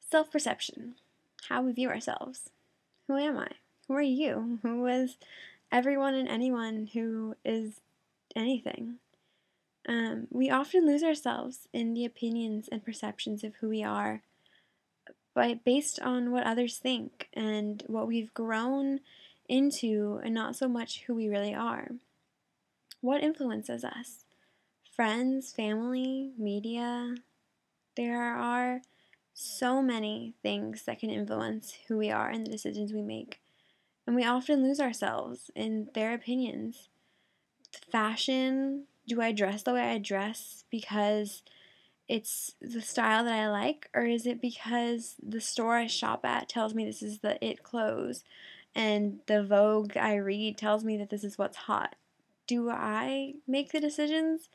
Self-perception. How we view ourselves. Who am I? Who are you? Who is everyone and anyone who is anything? We often lose ourselves in the opinions and perceptions of who we are based on what others think and what we've grown into, and not so much who we really are. What influences us? Friends, family, media. There are so many things that can influence who we are and the decisions we make. And we often lose ourselves in their opinions. Fashion, do I dress the way I dress because it's the style that I like, or is it because the store I shop at tells me this is the it clothes and the Vogue I read tells me that this is what's hot? Do I make the decisions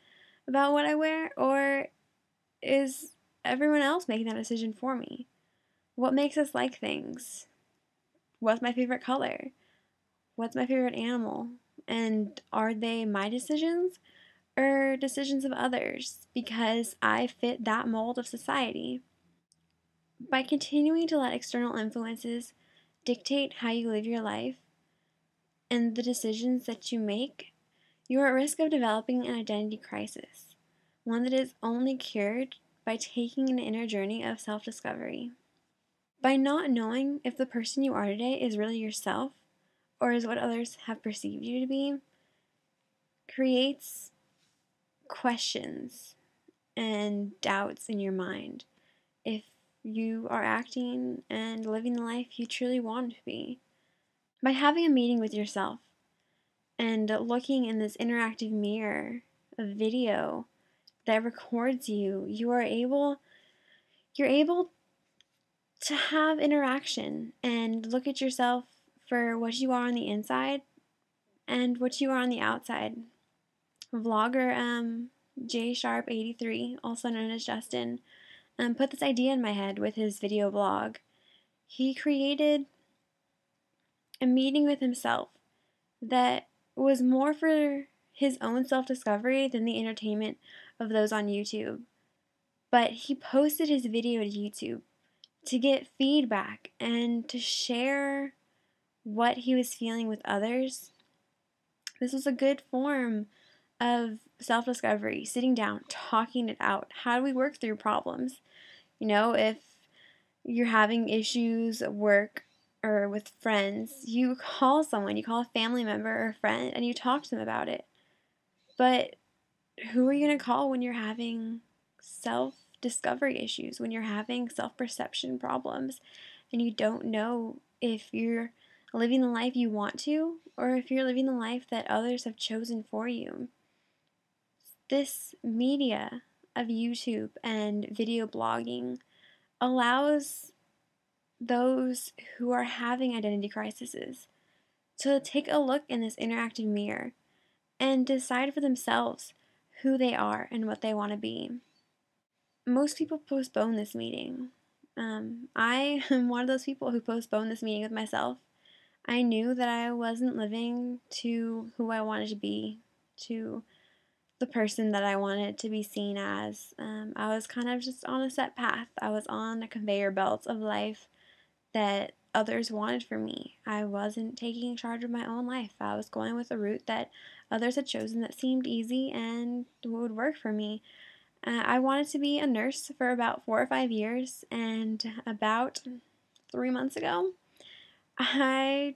about what I wear, or is everyone else making that decision for me? What makes us like things? What's my favorite color? What's my favorite animal? And are they my decisions or decisions of others because I fit that mold of society? By continuing to let external influences dictate how you live your life and the decisions that you make, you are at risk of developing an identity crisis, one that is only cured by taking an inner journey of self-discovery. By not knowing if the person you are today is really yourself or is what others have perceived you to be, creates questions and doubts in your mind if you are acting and living the life you truly want to be. By having a meeting with yourself and looking in this interactive mirror of video that records you, you're able to have interaction and look at yourself for what you are on the inside and what you are on the outside. Vlogger J Sharp 83, also known as Justin, put this idea in my head with his video blog. He created a meeting with himself that was more for his own self-discovery than the entertainment of those on YouTube. But he posted his video to YouTube to get feedback and to share what he was feeling with others. This was a good form of self-discovery, sitting down, talking it out. How do we work through problems? If you're having issues at work or with friends, you call someone, you call a family member or a friend, and you talk to them about it. But who are you going to call when you're having self-discovery issues, when you're having self-perception problems, and you don't know if you're living the life you want to, or if you're living the life that others have chosen for you? This media of YouTube and video blogging allows those who are having identity crises to take a look in this interactive mirror and decide for themselves who they are and what they want to be. Most people postpone this meeting. I am one of those people who postponed this meeting with myself. I knew that I wasn't living to who I wanted to be, to the person that I wanted to be seen as. I was kind of just on a set path. I was on a conveyor belt of life that others wanted for me. I wasn't taking charge of my own life. I was going with a route that others had chosen that seemed easy and would work for me. I wanted to be a nurse for about 4 or 5 years, and about 3 months ago, I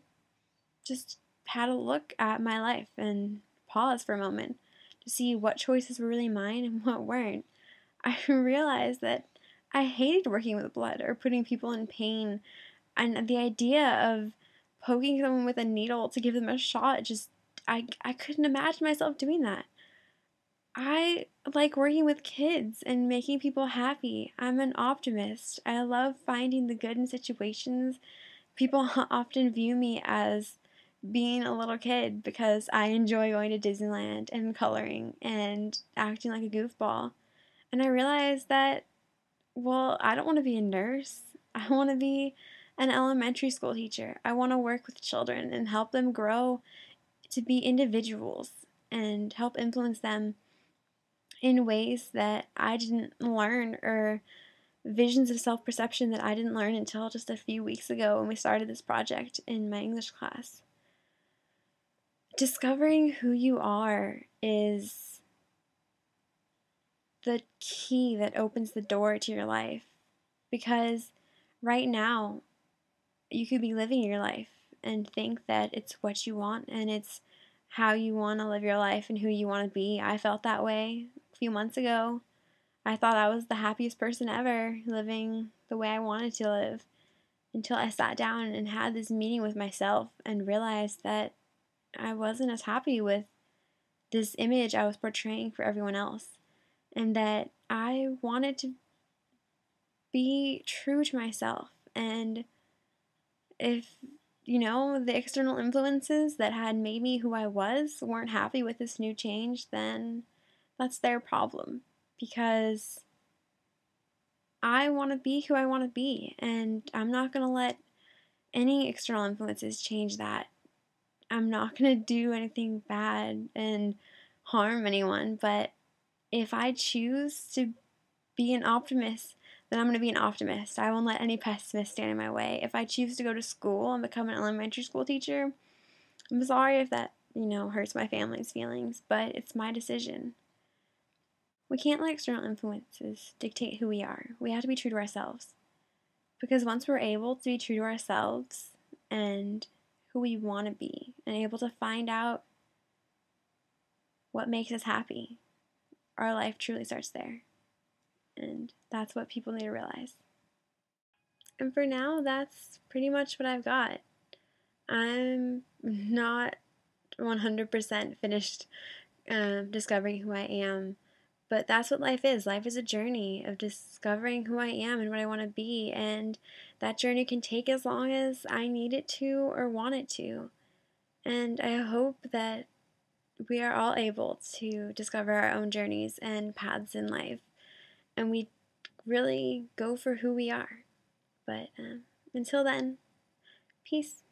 just had a look at my life and pause for a moment to see what choices were really mine and what weren't. I realized that I hated working with blood or putting people in pain, and the idea of poking someone with a needle to give them a shot, I couldn't imagine myself doing that. I like working with kids and making people happy. I'm an optimist. I love finding the good in situations. People often view me as being a little kid because I enjoy going to Disneyland and coloring and acting like a goofball. And I realized that, well, I don't want to be a nurse. I want to be an elementary school teacher. I want to work with children and help them grow to be individuals and help influence them in ways that I didn't learn or visions of self-perception that I didn't learn until just a few weeks ago when we started this project in my English class. Discovering who you are is the key that opens the door to your life, because right now you could be living your life and think that it's what you want and it's how you want to live your life and who you want to be. I felt that way a few months ago. I thought I was the happiest person ever, living the way I wanted to live, until I sat down and had this meeting with myself and realized that I wasn't as happy with this image I was portraying for everyone else, and that I wanted to be true to myself. And if, the external influences that had made me who I was weren't happy with this new change, then that's their problem, because I want to be who I want to be, and I'm not going to let any external influences change that. I'm not going to do anything bad and harm anyone, but if I choose to be an optimist, then I'm going to be an optimist. I won't let any pessimist stand in my way. If I choose to go to school and become an elementary school teacher, I'm sorry if that, hurts my family's feelings, but it's my decision. We can't let external influences dictate who we are. We have to be true to ourselves. Because once we're able to be true to ourselves and who we want to be, and able to find out what makes us happy, our life truly starts there. And that's what people need to realize. And for now, that's pretty much what I've got. I'm not 100% finished discovering who I am, but that's what life is. Life is a journey of discovering who I am and what I want to be, and that journey can take as long as I need it to or want it to. And I hope that we are all able to discover our own journeys and paths in life, and we really go for who we are. But until then, peace.